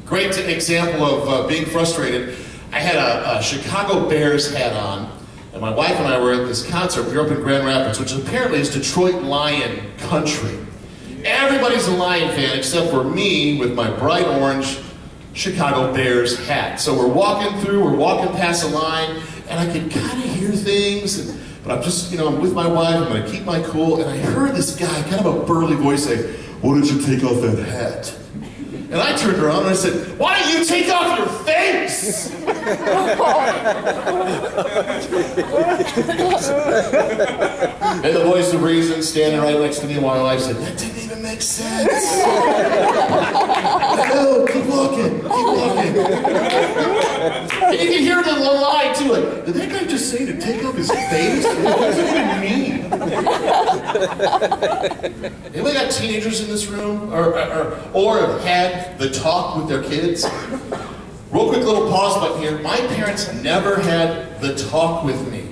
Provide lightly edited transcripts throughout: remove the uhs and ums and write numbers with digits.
great example of being frustrated. I had a Chicago Bears hat on, and my wife and I were at this concert. We were up in Grand Rapids, which apparently is Detroit Lion country. Everybody's a Lion fan except for me with my bright orange Chicago Bears hat. So we're walking past the line, and I could kind of hear things, but I'm just, I'm with my wife, I'm going to keep my cool, and I heard this guy, kind of a burly voice, say, "Why don't you take off that hat?" And I turned around and I said, "Why don't you take off your face?" And the voice of reason standing right next to me, my wife said, "That didn't even make sense." No, keep walking, keep walking. And you can hear the line too, like, did that guy just say to take off his face? What does it even mean? Anybody got teenagers in this room? Or have had the talk with their kids? Real quick little pause button here. My parents never had the talk with me.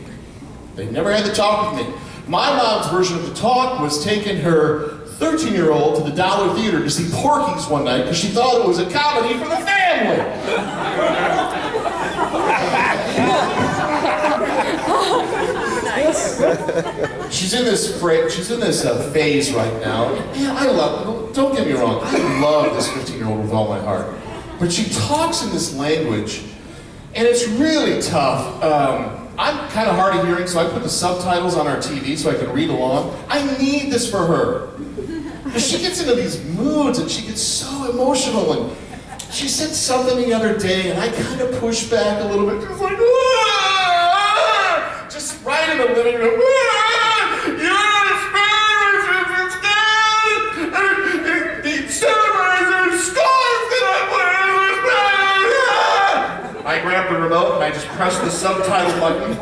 They never had the talk with me. My mom's version of the talk was taking her 13-year-old to the Dollar Theater to see Porky's one night because she thought it was a comedy for the family. She's in this phase right now. Yeah, I love it. Don't get me wrong. I love this 15-year-old with all my heart. But she talks in this language, and it's really tough. I'm kind of hard of hearing, so I put the subtitles on our TV so I can read along. I need this for her. Because she gets into these moods, and she gets so emotional. And she said something the other day, and I kind of pushed back a little bit. Just like, just right in the living room. I grabbed the remote and I just pressed the subtitle button,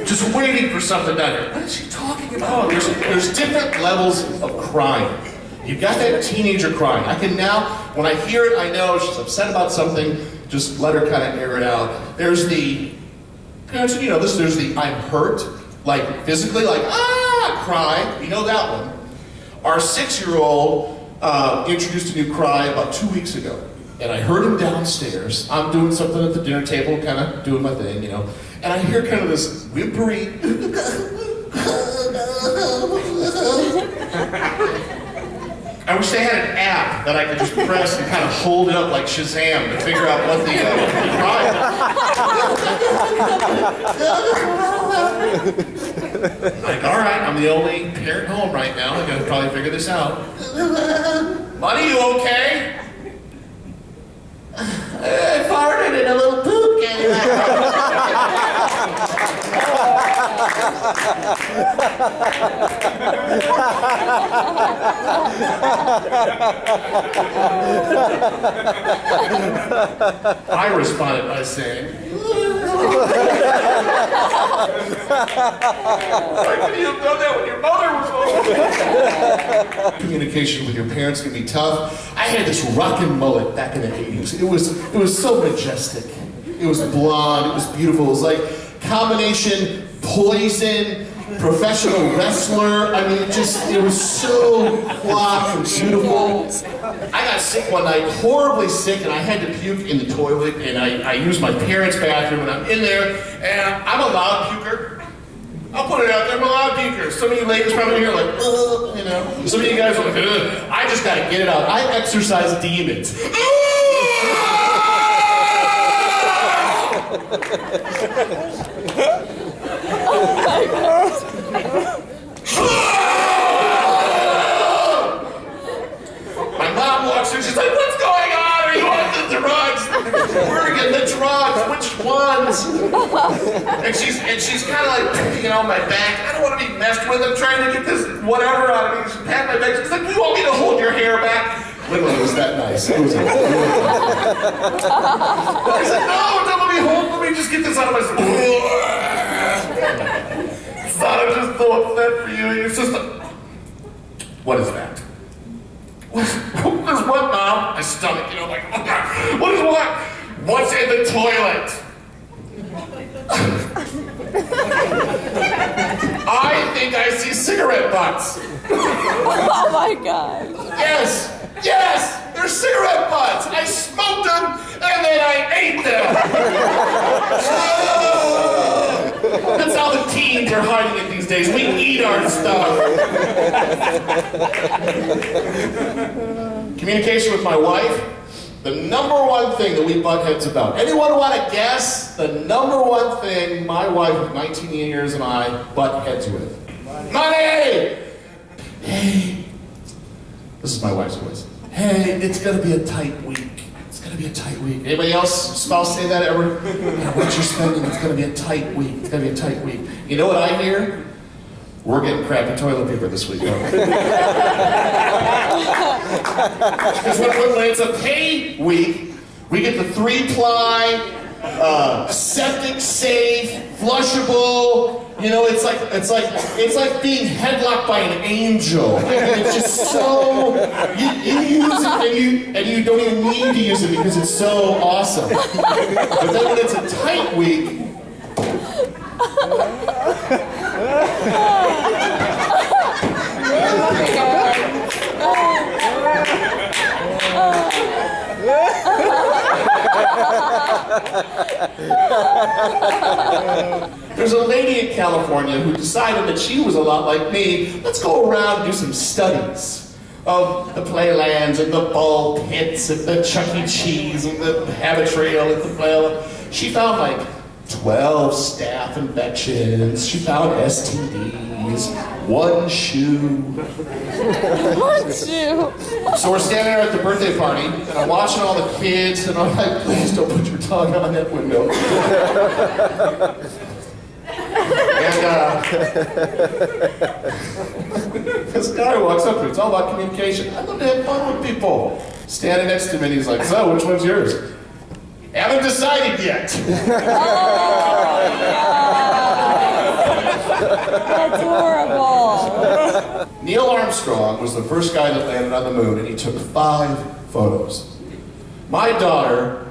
just waiting for something down here. What is she talking about? There's different levels of crying. You've got that teenager crying. I can now, when I hear it, I know she's upset about something. Just let her kind of air it out. There's the, there's the I'm hurt, like physically, like, cry. You know that one. Our 6-year-old introduced a new cry about 2 weeks ago. And I heard him downstairs. I'm doing something at the dinner table, kind of doing my thing, And I hear kind of this whimpery. I wish they had an app that I could just press and kind of hold it up like Shazam to figure out what the cry is. Like, all right, I'm the only parent home right now. I gotta probably figure this out. Buddy, you okay? I farted and a little poop came out. I responded by saying, "Why couldn't you have done that when your mother was home?" Communication with your parents can be tough. I had this rockin' mullet back in the 80s. It was so majestic. It was blonde, it was beautiful. It was like combination Poison, professional wrestler. I mean, it was so plump and beautiful. I got sick one night, horribly sick, and I had to puke in the toilet, and I used my parents' bathroom, and I'm in there, and I'm a loud puker. I'll put it out there, I'm a loud puker. Some of you ladies probably here are like, ugh, Some of you guys are like, ugh. I just gotta get it out. I exercise demons. My mom walks in, she's like, what's going on? Are you on the drugs? We're getting the drugs, which ones? And she's kind of like picking on my back. I don't want to be messed with. I'm trying to get this whatever out of me. She's patting my back. She's like, you want me to hold your hair back? Literally, it was that nice. It was I said, no, don't let me hold. Let me just get this out of my system. Thought I'm just so upset for you. Your sister. What is that? What is what, Mom? My stomach, like, what is what? What's in the toilet? I think I see cigarette butts. Oh my God. Yes, they're cigarette butts. I smoked them these days. We eat our stuff. Communication with my wife, the number one thing that we butt heads about. Anyone want to guess the number one thing my wife of 19 years and I butt heads with? Money! Hey, this is my wife's voice. Hey, it's gonna be a tight week. It's gonna be a tight week. Anybody else, spouse, say that ever? Yeah, what you're spending, it's gonna be a tight week. It's gonna be a tight week. You know what I hear? We're getting crappy toilet paper this week. Because when it's a pay week, we get the 3-ply, septic safe, flushable. You know, it's like being headlocked by an angel. It's just so you use it and you don't even need to use it because it's so awesome. But then when it's a tight week. There's a lady in California who decided that she was a lot like me. Let's go around and do some studies of the playlands and the ball pits and the Chuck E. Cheese and the habit trail at the play. She found like 12 staph infections. She found STDs. 1 shoe. 1 shoe. So we're standing there at the birthday party, and I'm watching all the kids, and I'm like, please don't put your tongue on that window. And this guy walks up to me. It's all about communication. I love to have fun with people. Standing next to me, and he's like, so, which one's yours? Haven't decided yet. That's horrible. Neil Armstrong was the first guy that landed on the moon, and he took 5 photos. My daughter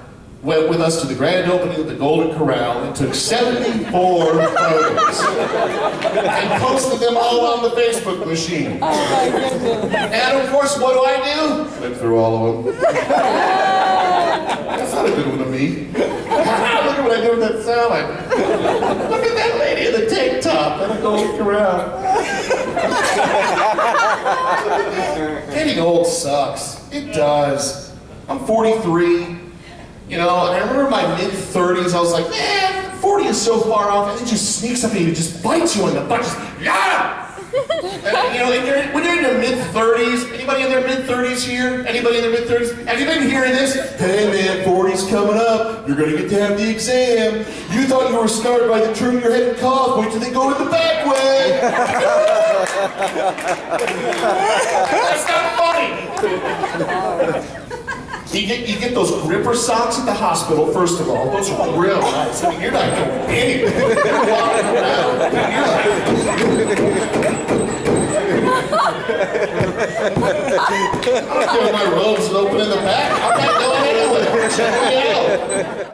went with us to the grand opening of the Golden Corral and took 74 photos. And posted them all on the Facebook machine. Oh my goodness. And of course, what do? Flip through all of them. That's not a good one to me. Look at what I do with that salad. Look at that lady in the tank top and the Golden Corral. Getting old sucks. It does. I'm 43. You know, and I remember in my mid-30s, I was like, man, 40 is so far off, and it just sneaks up at you and just bites you on the butt. Just, yeah! And, you know, when you're in your mid-30s, anybody in their mid-30s here? Anybody in their mid-30s? Have you been hearing this? Hey man, 40's coming up. You're gonna get to have the exam. You thought you were scarred by the turn your head and cough. Wait till they go in the back way. That's not funny. You get those gripper socks at the hospital, first of all. Those are real nice. I mean, you're not going anywhere. You're walking around. I don't care if my robe's open in the back. I'm not going anywhere. Check me out.